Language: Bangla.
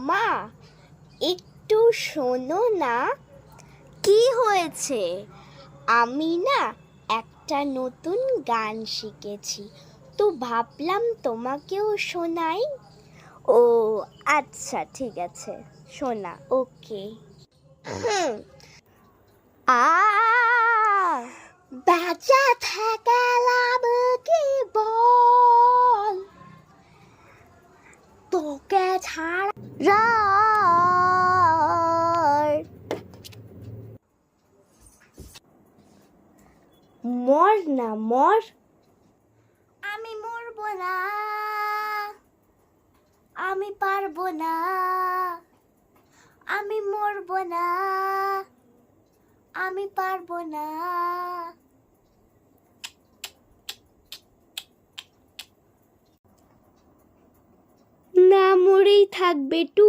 মা, একটু শোনো না। কি হয়েছে? আমি না একটা নতুন গান শিখেছি, তো ভাবলাম তোমাকেও শোনাই। ও আচ্ছা, ঠিক আছে, শোনা। ওকে। আ বেঁচে থেকে লাভ কি বল, তোকে ছাড়া। মর না, মর। আমি মরবো না, আমি পারবো না, আমি মরবো না, আমি পারবো না। না মরেই থাকবে টু।